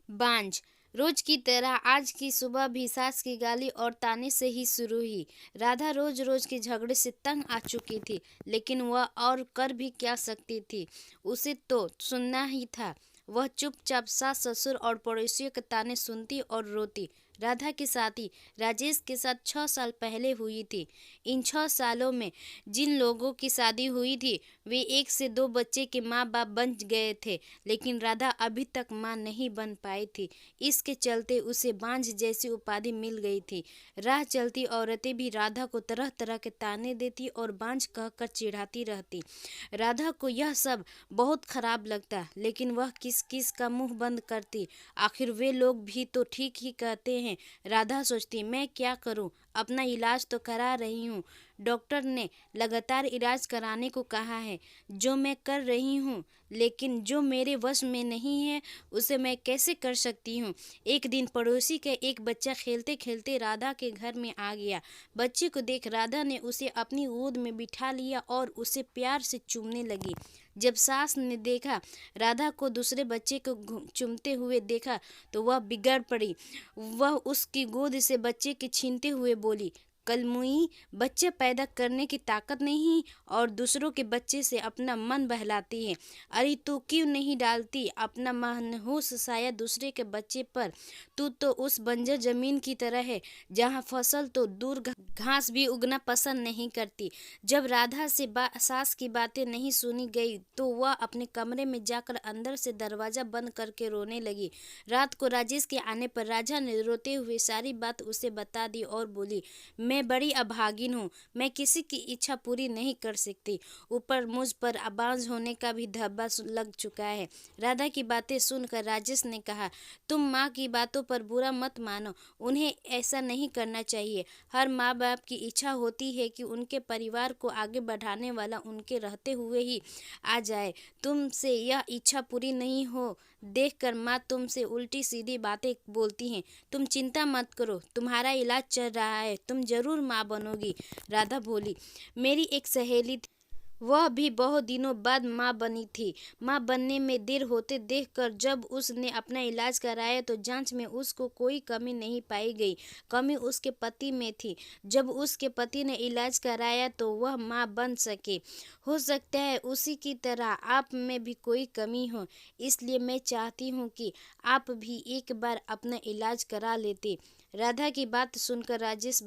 बांझ। रोज की तरह आज की सुबह भी सास की गाली और ताने से ही शुरू हुई। राधा रोज रोज के झगड़े से तंग आ चुकी थी, लेकिन वह और कर भी क्या सकती थी। उसे तो सुनना ही था। वह चुपचाप सास ससुर और पड़ोसियों के ताने सुनती और रोती। राधा की शादी राजेश के साथ 6 साल पहले हुई थी। इन 6 सालों में जिन लोगों की शादी हुई थी वे 1 से 2 बच्चे के माँ बाप बन गए थे, लेकिन राधा अभी तक माँ नहीं बन पाई थी। इसके चलते उसे बांझ जैसी उपाधि मिल गई थी। राह चलती औरतें भी राधा को तरह तरह के ताने देती और बांझ कहकर चिढ़ाती रहती। राधा को यह सब बहुत खराब लगता, लेकिन वह किस किस का मुंह बंद करती। आखिर वे लोग भी तो ठीक ही कहते हैं। राधा सोचती, मैं क्या करूं, अपना इलाज तो करा रही हूँ। डॉक्टर ने लगातार इलाज कराने को कहा है, जो मैं कर रही हूँ, लेकिन जो मेरे वश में नहीं है उसे मैं कैसे कर सकती हूँ। एक दिन पड़ोसी का एक बच्चा खेलते खेलते राधा के घर में आ गया। बच्चे को देख राधा ने उसे अपनी गोद में बिठा लिया और उसे प्यार से चूमने लगी। जब सास ने देखा राधा को दूसरे बच्चे को चूमते हुए देखा तो वह बिगड़ पड़ी। वह उसकी गोद से बच्चे के छीनते हुए बोली, कलमुई, बच्चे पैदा करने की ताकत नहीं और दूसरों के बच्चे से अपना मन बहलाती है। अरे तू क्यों नहीं डालती अपना मनहूस साया दूसरे के बच्चे पर। तू तो उस बंजर जमीन की तरह है जहाँ फसल तो दूर घास भी उगना पसंद नहीं करती। जब राधा से सास की बातें नहीं सुनी गई तो वह अपने कमरे में जाकर अंदर से दरवाजा बंद करके रोने लगी। रात को राजेश के आने पर राजा ने रोते हुए सारी बात उसे बता दी और बोली, मैं बड़ी अभागिन हूँ, मैं किसी की इच्छा पूरी नहीं कर सकती। ऊपर मुझ पर अबाज होने का भी धब्बा लग चुका है। राधा की बातें सुनकर राजेश ने कहा, तुम माँ की बातों पर बुरा मत मानो, उन्हें ऐसा नहीं करना चाहिए। हर माँ बाप की इच्छा होती है कि उनके परिवार को आगे बढ़ाने वाला उनके रहते हुए ही आ जाए। तुमसे यह इच्छा पूरी नहीं हो देखकर माँ तुमसे उल्टी सीधी बातें बोलती हैं। तुम चिंता मत करो, तुम्हारा इलाज चल रहा है, तुम जरूर माँ बनोगी। राधा बोली, मेरी एक सहेली थी, वह भी बहुत दिनों बाद माँ बनी थी। माँ बनने में देर होते देखकर जब उसने अपना इलाज कराया तो जांच में उसको कोई कमी नहीं पाई गई। कमी उसके पति में थी। जब उसके पति ने इलाज कराया तो वह माँ बन सके। हो सकता है उसी की तरह आप में भी कोई कमी हो, इसलिए मैं चाहती हूँ कि आप भी एक बार अपना इलाज करा लेते। राधा की बात सुनकर राजेश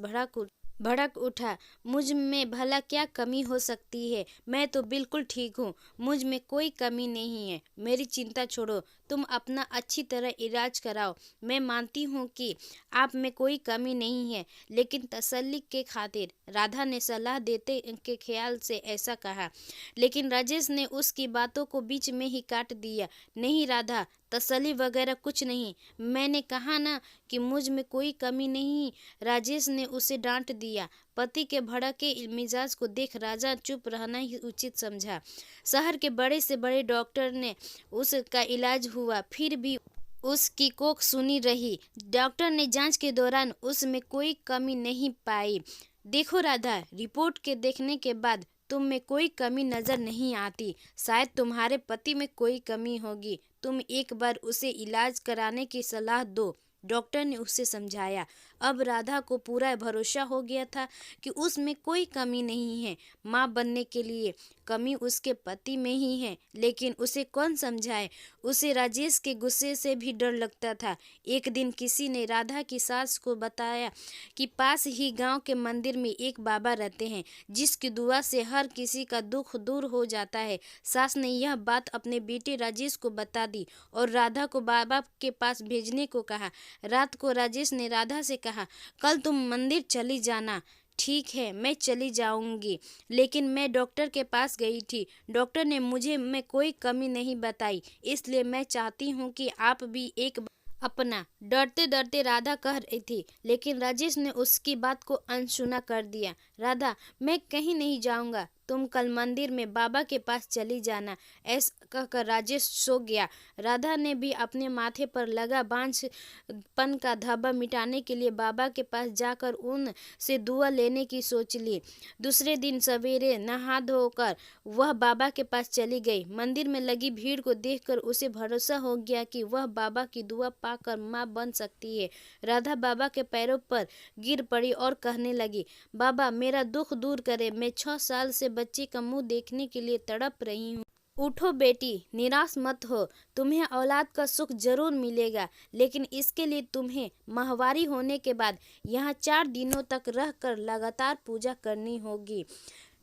भड़क उठा। मुझ में भला क्या कमी हो सकती है, मैं तो बिल्कुल ठीक हूँ, मुझ में कोई कमी नहीं है। मेरी चिंता छोड़ो, तुम अपना अच्छी तरह इलाज कराओ। मैं मानती हूँ कि आप में कोई कमी नहीं है, लेकिन तसल्ली के खातिर। राधा ने सलाह देते के ख्याल से ऐसा कहा, लेकिन राजेश ने उसकी बातों को बीच में ही काट दिया। नहीं राधा, तसल्ली वगैरह कुछ नहीं, मैंने कहा ना कि मुझ में कोई कमी नहीं। राजेश ने उसे डांट दिया। पति के भड़के मिजाज को देख राजा चुप रहना ही उचित समझा। शहर के बड़े से बड़े डॉक्टर ने उसका इलाज हुआ, फिर भी उसकी कोख सुनी रही। डॉक्टर ने जांच के दौरान उसमें कोई कमी नहीं पाई। देखो राधा, रिपोर्ट के देखने के बाद तुम में कोई कमी नजर नहीं आती। शायद तुम्हारे पति में कोई कमी होगी। तुम एक बार उसे इलाज कराने की सलाह दो, डॉक्टर ने उसे समझाया। अब राधा को पूरा भरोसा हो गया था कि उसमें कोई कमी नहीं है। माँ बनने के लिए कमी उसके पति में ही है, लेकिन उसे कौन समझाए। उसे राजेश के गुस्से से भी डर लगता था। एक दिन किसी ने राधा की सास को बताया कि पास ही गांव के मंदिर में एक बाबा रहते हैं, जिसकी दुआ से हर किसी का दुख दूर हो जाता है। सास ने यह बात अपने बेटे राजेश को बता दी और राधा को बाबा के पास भेजने को कहा। रात को राजेश ने राधा से कहा, कल तुम मंदिर चली जाना। ठीक है, मैं चली जाऊंगी, लेकिन मैं डॉक्टर के पास गई थी, डॉक्टर ने मुझे में कोई कमी नहीं बताई, इसलिए मैं चाहती हूँ कि आप भी एक अपना। डरते डरते राधा कह रही थी, लेकिन राजेश ने उसकी बात को अनसुना कर दिया। राधा, मैं कहीं नहीं जाऊंगा, तुम कल मंदिर में बाबा के पास चली जाना। ऐसा कहकर राजेश सो गया। राधा ने भी अपने माथे पर लगा बांझपन का धब्बा मिटाने के लिए बाबा के पास जाकर उनसे दुआ लेने की सोच ली। दूसरे दिन सवेरे नहा धोकर वह बाबा के पास चली गई। मंदिर में लगी भीड़ को देखकर उसे भरोसा हो गया कि वह बाबा की दुआ पाकर माँ बन सकती है। राधा बाबा के पैरों पर गिर पड़ी और कहने लगी, बाबा मेरा दुख दूर करे, मैं 6 साल से बच्चे का मुंह देखने के लिए तड़प रही हूँ। उठो बेटी, निराश मत हो, तुम्हें औलाद का सुख जरूर मिलेगा, लेकिन इसके लिए तुम्हें माहवारी होने के बाद यहाँ 4 दिनों तक रहकर लगातार पूजा करनी होगी।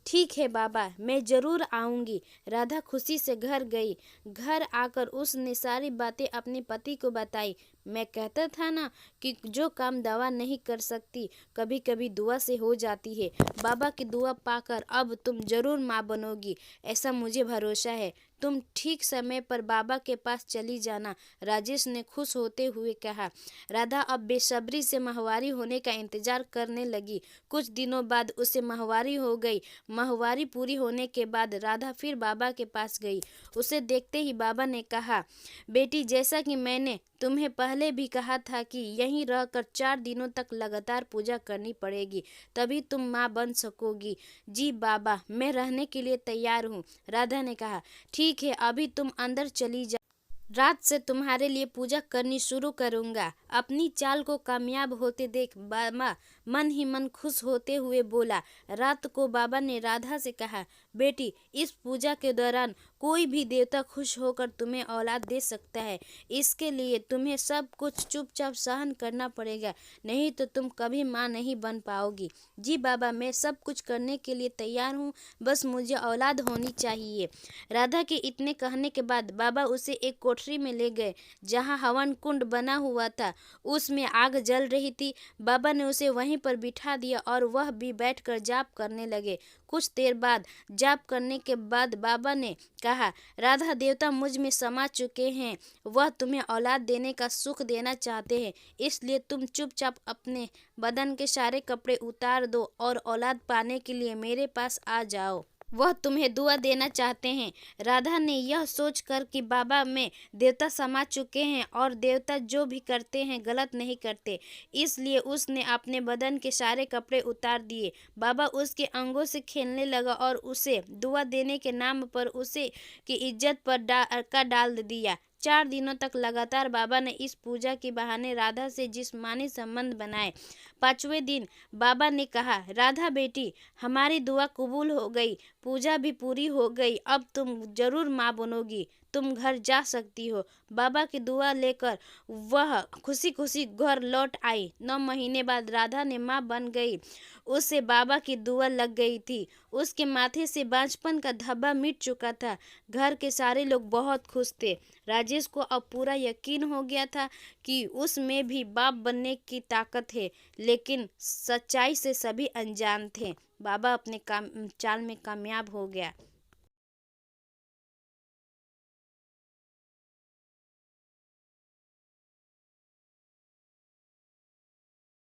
ठीक है बाबा, मैं जरूर आऊंगी। राधा खुशी से घर गई। घर आकर उसने सारी बातें अपने पति को बताई। मैं कहता था ना कि जो काम दवा नहीं कर सकती कभी कभी दुआ से हो जाती है। बाबा की दुआ पाकर अब तुम जरूर माँ बनोगी, ऐसा मुझे भरोसा है। तुम ठीक समय पर बाबा के पास चली जाना, राजेश ने खुश होते हुए कहा। राधा अब बेसब्री से माहवारी होने का इंतजार करने लगी। कुछ दिनों बाद उसे माहवारी हो गई। माहवारी पूरी होने के बाद राधा फिर बाबा के पास गई। उसे देखते ही बाबा ने कहा, बेटी जैसा कि मैंने तुम्हें पहले भी कहा था कि यहीं रहकर 4 दिनों तक लगातार पूजा करनी पड़ेगी, तभी तुम माँ बन सकोगी। जी बाबा, मैं रहने के लिए तैयार हूँ, राधा ने कहा। ठीक है, अभी तुम अंदर चली जाओ, रात से तुम्हारे लिए पूजा करनी शुरू करूंगा। अपनी चाल को कामयाब होते देख बाबा मन ही मन खुश होते हुए बोला। रात को बाबा ने राधा से कहा, बेटी इस पूजा के दौरान कोई भी देवता खुश होकर तुम्हें औलाद दे सकता है। इसके लिए तुम्हें सब कुछ चुपचाप सहन करना पड़ेगा, नहीं तो तुम कभी माँ नहीं बन पाओगी। जी बाबा, मैं सब कुछ करने के लिए तैयार हूँ, बस मुझे औलाद होनी चाहिए। राधा के इतने कहने के बाद बाबा उसे एक कोठरी में ले गए जहाँ हवन कुंड बना हुआ था। उसमें आग जल रही थी। बाबा ने उसे वहीं पर बिठा दिया और वह भी बैठकर जाप करने लगे। कुछ देर बाद जाप करने के बाद बाबा ने कहा, राधा देवता मुझ में समा चुके हैं, वह तुम्हें औलाद देने का सुख देना चाहते हैं, इसलिए तुम चुपचाप अपने बदन के सारे कपड़े उतार दो और औलाद पाने के लिए मेरे पास आ जाओ। वह तुम्हें दुआ देना चाहते हैं। राधा ने यह सोचकर कि बाबा में देवता समा चुके हैं और देवता जो भी करते हैं गलत नहीं करते, इसलिए उसने अपने बदन के सारे कपड़े उतार दिए। बाबा उसके अंगों से खेलने लगा और उसे दुआ देने के नाम पर उसे की इज्जत पर डाल दिया। 4 दिनों तक लगातार बाबा ने इस पूजा के बहाने राधा से जिस्मानी संबंध बनाए। 5वें दिन बाबा ने कहा, राधा बेटी, हमारी दुआ कबूल हो गई, पूजा भी पूरी हो गई, अब तुम जरूर माँ बनोगी, तुम घर जा सकती हो। बाबा की दुआ लेकर वह खुशी खुशी घर लौट आई। 9 महीने बाद राधा ने माँ बन गई। उसे बाबा की दुआ लग गई थी। उसके माथे से बांझपन का धब्बा मिट चुका था। घर के सारे लोग बहुत खुश थे। राजेश को अब पूरा यकीन हो गया था कि उसमें भी बाप बनने की ताकत है, लेकिन सच्चाई से सभी अनजान थे। बाबा अपने चाल में कामयाब हो गया।